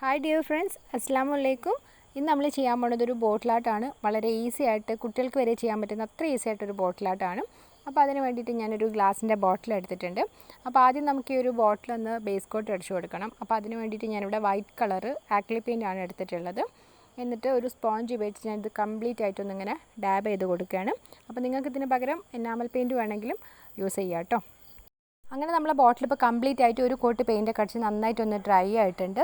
Hi dear friends, അസ്സാം വലൈക്കും. ഇന്ന് നമ്മൾ ചെയ്യാൻ പോകുന്നത് ഒരു ബോട്ടിൽ ആർട്ടാണ്. വളരെ ഈസി ആയിട്ട് കുട്ടികൾക്ക് വരെ ചെയ്യാൻ പറ്റുന്ന അത്ര ഈസി ആയിട്ടൊരു ബോട്ടിൽ ആർട്ടാണ്. അപ്പോൾ അതിന് വേണ്ടിയിട്ട് ഞാനൊരു ഗ്ലാസിൻ്റെ ബോട്ടിൽ എടുത്തിട്ടുണ്ട്. അപ്പോൾ ആദ്യം നമുക്ക് ഈ ഒരു ബോട്ടിലൊന്ന് ബേസ് കോട്ട് അടിച്ചു കൊടുക്കണം. അപ്പോൾ അതിന് വേണ്ടിയിട്ട് ഞാനിവിടെ വൈറ്റ് കളറ് ആക്രിലിക് പെയിൻ്റ് ആണ് എടുത്തിട്ടുള്ളത്. എന്നിട്ട് ഒരു സ്പോഞ്ച് ഉപയോഗിച്ച് ഞാനിത് കംപ്ലീറ്റ് ആയിട്ടൊന്നിങ്ങനെ ഡാബ് ചെയ്ത് കൊടുക്കുകയാണ്. അപ്പോൾ നിങ്ങൾക്ക് ഇതിന് പകരം എനാമൽ പെയിൻറ്റ് വേണമെങ്കിലും യൂസ് ചെയ്യാം കേട്ടോ. അങ്ങനെ നമ്മളെ ബോട്ടിൽ ഇപ്പോൾ കംപ്ലീറ്റ് ആയിട്ട് ഒരു കോട്ട് പെയിൻ്റൊക്കെ അടിച്ച് നന്നായിട്ടൊന്ന് ഡ്രൈ ആയിട്ടുണ്ട്.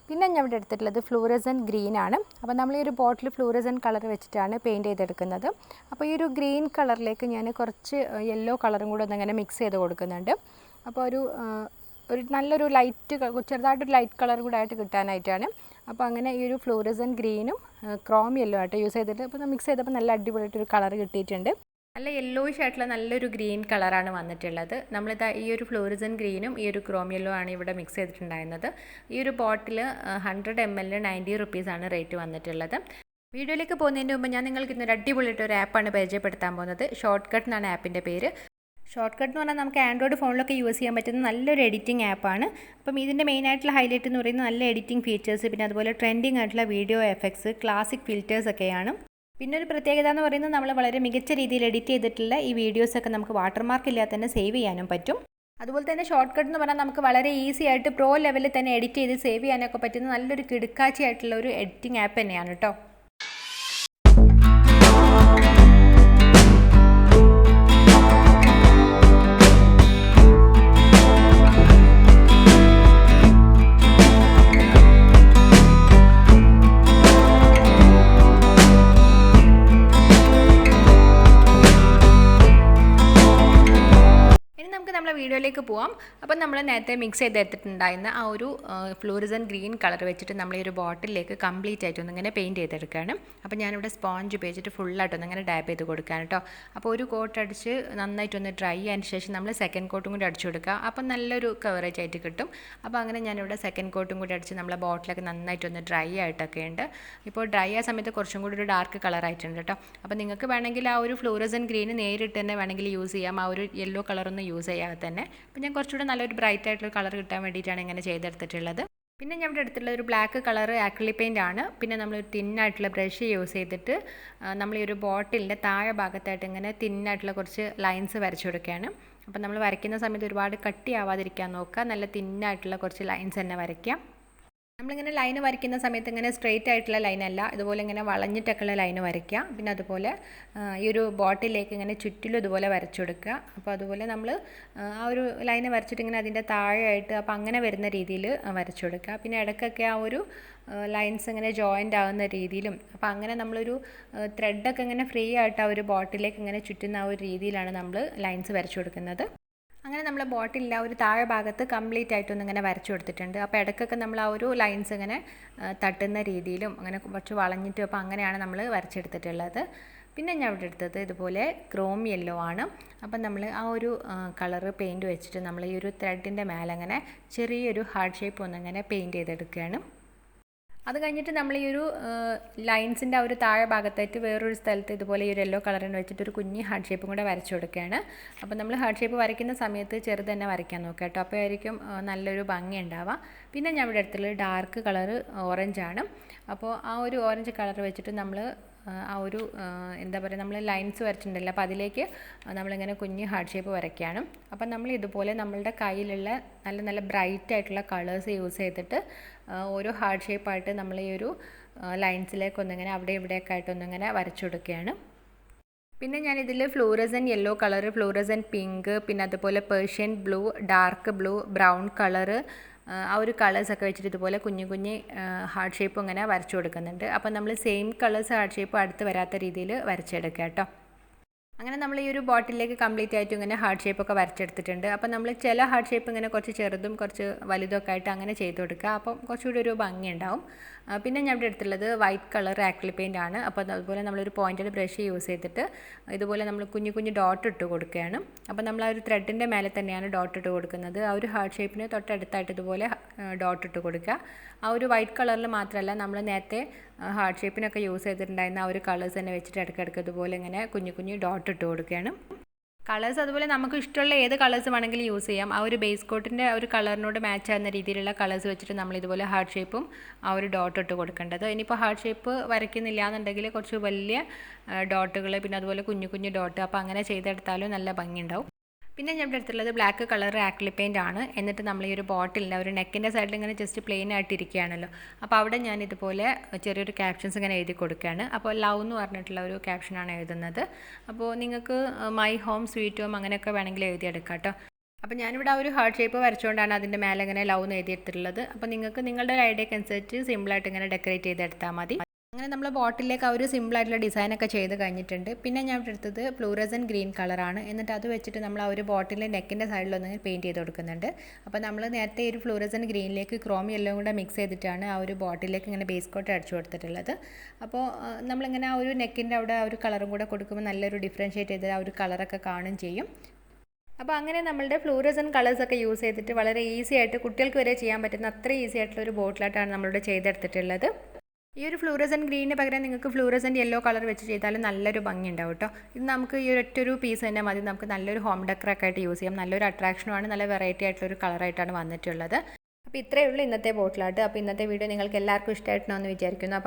പിന്നെ ഞാൻ ഇവിടെ എടുത്തിട്ടുള്ളത് ഫ്ലൂറസൻ ഗ്രീൻ ആണ്. അപ്പോൾ നമ്മൾ ഈ ഒരു ബോട്ടിൽ ഫ്ലൂറസൻ കളർ വെച്ചിട്ടാണ് പെയിൻറ്റ് ചെയ്തെടുക്കുന്നത്. അപ്പോൾ ഈ ഒരു ഗ്രീൻ കളറിലേക്ക് ഞാൻ കുറച്ച് യെല്ലോ കളറും കൂടെ ഒന്നിങ്ങനെ മിക്സ് ചെയ്ത് കൊടുക്കുന്നുണ്ട്. അപ്പോൾ ഒരു നല്ലൊരു ലൈറ്റ് ചെറുതായിട്ടൊരു ലൈറ്റ് കളർ കൂടെ ആയിട്ട് കിട്ടാനായിട്ടാണ്. അപ്പോൾ അങ്ങനെ ഈ ഒരു ഫ്ലൂറസൻ ഗ്രീനും ക്രോം യെല്ലോ ആയിട്ട് യൂസ് ചെയ്തിട്ട് അപ്പോൾ മിക്സ് ചെയ്തപ്പോൾ നല്ല അടിപൊളിയായിട്ടൊരു കളർ കിട്ടിയിട്ടുണ്ട്. നല്ല യെല്ലോയിഷ് ആയിട്ടുള്ള നല്ലൊരു ഗ്രീൻ കളറാണ് വന്നിട്ടുള്ളത്. നമ്മളിതാ ഈ ഒരു ഫ്ലൂറസൻ ഗ്രീനും ഈ ഒരു ക്രോം യെല്ലോ ആണ് ഇവിടെ മിക്സ് ചെയ്തിട്ടുണ്ടായിരുന്നത്. ഈ ഒരു ബോട്ടിൽ 100 ml 90 റുപ്പീസാണ് റേറ്റ് വന്നിട്ടുള്ളത്. വീഡിയോയിലേക്ക് പോകുന്നതിന് മുമ്പ് ഞാൻ നിങ്ങൾക്ക് ഇന്നൊരു അടിപൊളിയായിട്ടൊരു ആപ്പാണ് പരിചയപ്പെടുത്താൻ പോകുന്നത്. ഷോർട്ട്കട്ട് എന്നാണ് ആപ്പിൻ്റെ പേര്. ഷോർട്ട്കട്ട് എന്ന് പറഞ്ഞാൽ നമുക്ക് ആൻഡ്രോയിഡ് ഫോണിലൊക്കെ യൂസ് ചെയ്യാൻ പറ്റുന്ന നല്ലൊരു എഡിറ്റിംഗ് ആപ്പാണ്. അപ്പം ഇതിൻ്റെ മെയിനായിട്ടുള്ള ഹൈലൈറ്റ് എന്ന് പറയുന്നത് നല്ല എഡിറ്റിംഗ് ഫീച്ചേഴ്സ്, പിന്നെ അതുപോലെ ട്രെൻഡിങ് ആയിട്ടുള്ള വീഡിയോ എഫക്ട്സ്, ക്ലാസിക് ഫിൽറ്റേഴ്സ് ഒക്കെയാണ്. പിന്നെ ഒരു പ്രത്യേകത എന്ന് പറയുന്നത് നമ്മൾ വളരെ മികച്ച രീതിയിൽ എഡിറ്റ് ചെയ്തിട്ടുള്ള ഈ വീഡിയോസൊക്കെ നമുക്ക് വാട്ടർമാർക്ക് ഇല്ലാതെ തന്നെ സേവ് ചെയ്യാനും പറ്റും. അതുപോലെ തന്നെ ഷോർട്ട്കട്ട് എന്ന് പറഞ്ഞാൽ നമുക്ക് വളരെ ഈസി ആയിട്ട് പ്രോ ലെവലിൽ തന്നെ എഡിറ്റ് ചെയ്ത് സേവ് ചെയ്യാനൊക്കെ പറ്റുന്ന നല്ലൊരു കിടുക്കാച്ചിയായിട്ടുള്ള ഒരു എഡിറ്റിംഗ് ആപ്പ് തന്നെയാണ് കേട്ടോ. നമ്മളെ വീഡിയോയിലേക്ക് പോവാം. അപ്പം നമ്മൾ നേരത്തെ മിക്സ് ചെയ്തെടുത്തിട്ടുണ്ടായിരുന്ന ആ ഒരു ഫ്ലൂറസൻ ഗ്രീൻ കളർ വെച്ചിട്ട് നമ്മൾ ഈ ഒരു ബോട്ടിലേക്ക് കംപ്ലീറ്റ് ആയിട്ടൊന്ന് ഇങ്ങനെ പെയിൻറ്റ് ചെയ്തെടുക്കുകയാണ്. അപ്പോൾ ഞാനിവിടെ സ്പോഞ്ച് ഉപയോഗിച്ചിട്ട് ഫുള്ളായിട്ടൊന്ന് ഇങ്ങനെ ഡാപ്പ് ചെയ്ത് കൊടുക്കുകയാണ് കേട്ടോ. അപ്പോൾ ഒരു കോട്ട് അടിച്ച് നന്നായിട്ടൊന്ന് ഡ്രൈ ആയതിന് ശേഷം നമ്മൾ സെക്കൻഡ് കോട്ടും കൂടി അടിച്ചു കൊടുക്കുക. അപ്പം നല്ലൊരു കവറേജ് ആയിട്ട് കിട്ടും. അപ്പോൾ അങ്ങനെ ഞാനിവിടെ സെക്കൻഡ് കോട്ടും കൂടി അടിച്ച് നമ്മളെ ബോട്ടിലൊക്കെ നന്നായിട്ടൊന്ന് ഡ്രൈ ആയിട്ടൊക്കെ ഉണ്ട്. ഇപ്പോൾ ഡ്രൈ ആയ സമയത്ത് കുറച്ചും കൂടി ഒരു ഡാർക്ക് കളറായിട്ടുണ്ട് കേട്ടോ. അപ്പോൾ നിങ്ങൾക്ക് വേണമെങ്കിൽ ആ ഒരു ഫ്ലൂറസൻ ഗ്രീന് നേരിട്ട് തന്നെ വേണമെങ്കിൽ യൂസ് ചെയ്യാം. ആ ഒരു യെല്ലോ കളറൊന്ന് യൂസ് ചെയ്യാം തന്നെ. അപ്പോൾ ഞാൻ കുറച്ചുകൂടെ നല്ലൊരു ബ്രൈറ്റ് ആയിട്ടുള്ള കളർ കിട്ടാൻ വേണ്ടിയിട്ടാണ് ഇങ്ങനെ ചെയ്തെടുത്തിട്ടുള്ളത്. പിന്നെ ഞാൻ ഇവിടെ എടുത്തിട്ടുള്ള ഒരു ബ്ലാക്ക് കളർ ആക്രിലിക് പെയിൻ്റ് ആണ്. പിന്നെ നമ്മളൊരു തിന്നായിട്ടുള്ള ബ്രഷ് യൂസ് ചെയ്തിട്ട് നമ്മൾ ഈ ഒരു ബോട്ടിലിൻ്റെ താഴെ ഭാഗത്തായിട്ട് ഇങ്ങനെ തിന്നായിട്ടുള്ള കുറച്ച് ലൈൻസ് വരച്ചു കൊടുക്കുകയാണ്. അപ്പോൾ നമ്മൾ വരയ്ക്കുന്ന സമയത്ത് ഒരുപാട് കട്ടിയാവാതിരിക്കാൻ നോക്കുക. നല്ല തിന്നായിട്ടുള്ള കുറച്ച് ലൈൻസ് തന്നെ വരയ്ക്കാം. നമ്മളിങ്ങനെ ലൈന് വരയ്ക്കുന്ന സമയത്ത് ഇങ്ങനെ സ്ട്രെയിറ്റ് ആയിട്ടുള്ള ലൈനല്ല, ഇതുപോലെ ഇങ്ങനെ വളഞ്ഞിട്ടൊക്കെയുള്ള ലൈന് വരയ്ക്കുക. പിന്നെ അതുപോലെ ഈ ഒരു ബോട്ടിലേക്ക് ഇങ്ങനെ ചുറ്റിലും ഇതുപോലെ വരച്ചു കൊടുക്കുക. അപ്പോൾ അതുപോലെ നമ്മൾ ആ ഒരു ലൈന് വരച്ചിട്ട് ഇങ്ങനെ അതിൻ്റെ താഴെയായിട്ട് അപ്പോൾ അങ്ങനെ വരുന്ന രീതിയിൽ വരച്ചു കൊടുക്കുക. പിന്നെ ഇടയ്ക്കൊക്കെ ആ ഒരു ലൈൻസ് ഇങ്ങനെ ജോയിൻ്റ് ആകുന്ന രീതിയിലും, അപ്പോൾ അങ്ങനെ നമ്മളൊരു ത്രെഡൊക്കെ ഇങ്ങനെ ഫ്രീ ആയിട്ട് ആ ഒരു ബോട്ടിലേക്ക് ഇങ്ങനെ ചുറ്റുന്ന ആ ഒരു രീതിയിലാണ് നമ്മൾ ലൈൻസ് വരച്ചു കൊടുക്കുന്നത്. അങ്ങനെ നമ്മൾ ബോട്ടിലിൽ ആ ഒരു താഴെ ഭാഗത്ത് കംപ്ലീറ്റ് ആയിട്ടൊന്നും ഇങ്ങനെ വരച്ചു കൊടുത്തിട്ടുണ്ട്. അപ്പോൾ ഇടയ്ക്കൊക്കെ നമ്മൾ ആ ഒരു ലൈൻസ് ഇങ്ങനെ തട്ടുന്ന രീതിയിലും അങ്ങനെ കുറച്ച് വളഞ്ഞിട്ടും അപ്പോൾ അങ്ങനെയാണ് നമ്മൾ വരച്ചെടുത്തിട്ടുള്ളത്. പിന്നെ ഞാൻ ഇവിടെ എടുത്തത് ഇതുപോലെ ക്രോം യെല്ലോ ആണ്. അപ്പം നമ്മൾ ആ ഒരു കളറ് പെയിൻറ്റ് വെച്ചിട്ട് നമ്മൾ ഈ ഒരു ത്രെഡിൻ്റെ മേലെ അങ്ങനെ ചെറിയൊരു ഹാർട്ട് ഷേപ്പ് ഒന്നിങ്ങനെ പെയിൻറ്റ് ചെയ്തെടുക്കുകയാണ്. അത് കഴിഞ്ഞിട്ട് നമ്മൾ ഈ ഒരു ലൈൻസിൻ്റെ ആ ഒരു താഴെ ഭാഗത്തായിട്ട് വേറൊരു സ്ഥലത്ത് ഇതുപോലെ ഈ ഒരു യെല്ലോ കളറിന് വെച്ചിട്ട് ഒരു കുഞ്ഞ് ഹാർട്ട് ഷേപ്പും കൂടെ വരച്ചു കൊടുക്കുകയാണ്. അപ്പോൾ നമ്മൾ ഹാർട്ട് ഷേപ്പ് വരയ്ക്കുന്ന സമയത്ത് ചെറുത് തന്നെ വരയ്ക്കാൻ നോക്കുക കേട്ടോ. അപ്പോൾ ആയിരിക്കും നല്ലൊരു ഭംഗി ഉണ്ടാവുക. പിന്നെ ഞാൻ ഇവിടെ എടുത്തുള്ളത് ഡാർക്ക് കളറ് ഓറഞ്ചാണ്. അപ്പോൾ ആ ഒരു ഓറഞ്ച് കളർ വെച്ചിട്ട് നമ്മൾ ആ ഒരു എന്താ പറയുക, നമ്മൾ ലൈൻസ് വരച്ചിട്ടുണ്ടല്ലോ, അപ്പോൾ അതിലേക്ക് നമ്മളിങ്ങനെ കുഞ്ഞ് ഹാർട്ട് ഷേപ്പ് വരയ്ക്കുകയാണ്. അപ്പം നമ്മൾ ഇതുപോലെ നമ്മളുടെ കയ്യിലുള്ള നല്ല നല്ല ബ്രൈറ്റ് ആയിട്ടുള്ള കളേഴ്സ് യൂസ് ചെയ്തിട്ട് ഓരോ ഹാർട്ട് ഷേപ്പായിട്ട് നമ്മൾ ഈ ഒരു ലൈൻസിലേക്ക് ഒന്നിങ്ങനെ അവിടെ ഇവിടെയൊക്കെ ആയിട്ടൊന്നിങ്ങനെ വരച്ചു കൊടുക്കുകയാണ്. പിന്നെ ഞാനിതിൽ fluorescent yellow colour, fluorescent pink, പിന്നെ അതുപോലെ Persian blue, dark blue, brown colour, ആ ഒരു കളേഴ്സൊക്കെ വെച്ചിട്ട് ഇതുപോലെ കുഞ്ഞു കുഞ്ഞ് ഹാർട്ട് ഷേപ്പ് ഇങ്ങനെ വരച്ചു കൊടുക്കുന്നുണ്ട്. അപ്പോൾ നമ്മൾ സെയിം കളേഴ്സ് ഹാർട്ട് ഷേപ്പ് അടുത്ത് വരാത്ത രീതിയിൽ വരച്ചെടുക്കുക കേട്ടോ. അങ്ങനെ നമ്മൾ ഈ ഒരു ബോട്ടിലേക്ക് കംപ്ലീറ്റ് ആയിട്ട് ഇങ്ങനെ ഹാർട്ട് ഷേപ്പൊക്കെ വരച്ചെടുത്തിട്ടുണ്ട്. അപ്പോൾ നമ്മൾ ചില ഹാർട്ട് ഷേപ്പ് ഇങ്ങനെ കുറച്ച് ചെറുതും കുറച്ച് വലുതൊക്കെ ആയിട്ട് അങ്ങനെ ചെയ്ത് കൊടുക്കുക. അപ്പം കുറച്ചുകൂടി ഒരു ഭംഗി ഉണ്ടാവും. പിന്നെ ഞാൻ ഇവിടെ എടുത്തുള്ളത് വൈറ്റ് കളർ ആക്രിലിക് പെയിൻ്റ് ആണ്. അപ്പോൾ അതുപോലെ നമ്മളൊരു പോയിൻറ്റഡ് ബ്രഷ് യൂസ് ചെയ്തിട്ട് ഇതുപോലെ നമ്മൾ കുഞ്ഞു കുഞ്ഞു ഡോട്ട് ഇട്ട് കൊടുക്കുകയാണ്. അപ്പോൾ നമ്മൾ ആ ഒരു ത്രെഡിൻ്റെ മേലെ തന്നെയാണ് ഡോട്ട് ഇട്ട് കൊടുക്കുന്നത്. ആ ഒരു ഹാർട്ട് ഷേപ്പിന് തൊട്ടടുത്തായിട്ട് ഇതുപോലെ ഡോട്ട് ഇട്ട് കൊടുക്കുക. ആ ഒരു വൈറ്റ് കളറിൽ മാത്രമല്ല, നമ്മൾ നേരത്തെ ഹാർട്ട് ഷേപ്പിനൊക്കെ യൂസ് ചെയ്തിട്ടുണ്ടായിരുന്ന ആ ഒരു കളേഴ്സ് തന്നെ വെച്ചിട്ട് ഇടയ്ക്കിടയ്ക്ക് ഇതുപോലെ ഇങ്ങനെ കുഞ്ഞു കുഞ്ഞു ഡോട്ട് ഇട്ട് കൊടുക്കുകയാണ്. കളേഴ്സ് അതുപോലെ നമുക്ക് ഇഷ്ടമുള്ള ഏത് കളേഴ്സ് വേണമെങ്കിലും യൂസ് ചെയ്യാം. ആ ഒരു ബേസ് കോട്ടിൻ്റെ ആ ഒരു കളറിനോട് മാച്ച് ആകുന്ന രീതിയിലുള്ള കളേഴ്സ് വെച്ചിട്ട് നമ്മൾ ഇതുപോലെ ഹാർട്ട് ഷേപ്പും ആ ഒരു ഡോട്ട് ഇട്ട് കൊടുക്കേണ്ടത്. ഇനിയിപ്പോൾ ഹാർട്ട് ഷേപ്പ് വരയ്ക്കുന്നില്ല എന്നുണ്ടെങ്കിൽ കുറച്ച് വലിയ ഡോട്ടുകൾ, പിന്നെ അതുപോലെ കുഞ്ഞു കുഞ്ഞു ഡോട്ട്, അപ്പോൾ അങ്ങനെ ചെയ്തെടുത്താലും നല്ല ഭംഗിയുണ്ടാവും. പിന്നെ ഞാൻ ഇവിടെ എടുത്തുള്ളത് ബ്ലാക്ക് കളർ ആക്രിലിക് പെയിൻ്റ് ആണ്. എന്നിട്ട് നമ്മൾ ഈ ഒരു ബോട്ടിലിൻ്റെ ഒരു നെക്കിൻ്റെ സൈഡിൽ ഇങ്ങനെ ജസ്റ്റ് പ്ലെയിൻ ആയിട്ട് ഇരിക്കുകയാണല്ലോ, അപ്പോൾ അവിടെ ഞാൻ ഇതുപോലെ ചെറിയൊരു ക്യാപ്ഷൻസ് ഇങ്ങനെ എഴുതി കൊടുക്കുകയാണ്. അപ്പോൾ ലവ് എന്ന് പറഞ്ഞിട്ടുള്ള ഒരു ക്യാപ്ഷനാണ് എഴുതുന്നത്. അപ്പോൾ നിങ്ങൾക്ക് മൈ ഹോം സ്വീറ്റ് ഹോം അങ്ങനെയൊക്കെ വേണമെങ്കിൽ എഴുതിയെടുക്കാം കേട്ടോ. അപ്പോൾ ഞാനിവിടെ ആ ഒരു ഹാർട്ട് ഷേപ്പ് വരച്ചുകൊണ്ടാണ് അതിൻ്റെ മേലെ ഇങ്ങനെ ലവ് എന്ന് എഴുതിയെടുത്തിട്ടുള്ളത്. അപ്പോൾ നിങ്ങൾക്ക് നിങ്ങളുടെ ഒരു ഐഡിയക്ക് അനുസരിച്ച് സിമ്പിളായിട്ട് ഇങ്ങനെ ഡെക്കറേറ്റ് ചെയ്തെടുത്താൽ മതി. അങ്ങനെ നമ്മൾ ബോട്ടിലേക്ക് ആ ഒരു സിമ്പിളായിട്ടുള്ള ഡിസൈനൊക്കെ ചെയ്ത് കഴിഞ്ഞിട്ടുണ്ട്. പിന്നെ ഞാൻ എടുത്തത് ഫ്ലൂറസൻറ്റ് ഗ്രീൻ കളറാണ്. എന്നിട്ട് അത് വെച്ചിട്ട് നമ്മൾ ആ ഒരു ബോട്ടിലിൻ്റെ നെക്കിൻ്റെ സൈഡിലൊന്ന് പെയിൻറ്റ് ചെയ്ത് കൊടുക്കുന്നുണ്ട്. അപ്പോൾ നമ്മൾ നേരത്തെ ഈ ഒരു ഫ്ലൂറസൻറ്റ് ഗ്രീനിലേക്ക് ക്രോം യെല്ലോ കൂടെ മിക്സ് ചെയ്തിട്ടാണ് ആ ഒരു ബോട്ടിലേക്ക് ഇങ്ങനെ ബേസ് കോട്ട് അടിച്ചു കൊടുത്തിട്ടുള്ളത്. അപ്പോൾ നമ്മളിങ്ങനെ ആ ഒരു നെക്കിൻ്റെ അവിടെ ആ ഒരു കളറും കൂടെ കൊടുക്കുമ്പോൾ നല്ലൊരു ഡിഫറൻഷ്യേറ്റ് ചെയ്ത് ആ ഒരു കളറൊക്കെ കാണുകയും ചെയ്യും. അപ്പോൾ അങ്ങനെ നമ്മളുടെ ഫ്ലൂറസൻറ്റ് കളേഴ്സൊക്കെ യൂസ് ചെയ്തിട്ട് വളരെ ഈസി ആയിട്ട് കുട്ടികൾക്ക് വരെ ചെയ്യാൻ പറ്റുന്ന അത്ര ഈസി ആയിട്ടുള്ള ഒരു ബോട്ടിലായിട്ടാണ് നമ്മളിവിടെ ചെയ്തെടുത്തിട്ടുള്ളത്. ഈ ഒരു ഫ്ലൂറസൻറ്റ് ഗ്രീനിന് പകരം നിങ്ങൾക്ക് ഫ്ലൂറസൻറ്റ് യെല്ലോ കളർ വെച്ച് ചെയ്താലും നല്ലൊരു ഭംഗി ഉണ്ടാവും കേട്ടോ. ഇത് നമുക്ക് ഈ ഒറ്റൊരു പീസ് തന്നെ മതി. നമുക്ക് നല്ലൊരു ഹോം ഡെക്കറൊക്കെ ആയിട്ട് യൂസ് ചെയ്യാം. നല്ലൊരു അട്രാക്ഷനുമാണ്, നല്ല വെറൈറ്റി ആയിട്ടുള്ളൊരു കളറായിട്ടാണ് വന്നിട്ടുള്ളത്. അപ്പോൾ ഇത്രയേ ഉള്ളൂ ഇന്നത്തെ ബോട്ടിലായിട്ട്. അപ്പോൾ ഇന്നത്തെ വീഡിയോ നിങ്ങൾക്ക് എല്ലാവർക്കും ഇഷ്ടമായിട്ടുണ്ടെന്ന് വിചാരിക്കുന്നു. അപ്പോൾ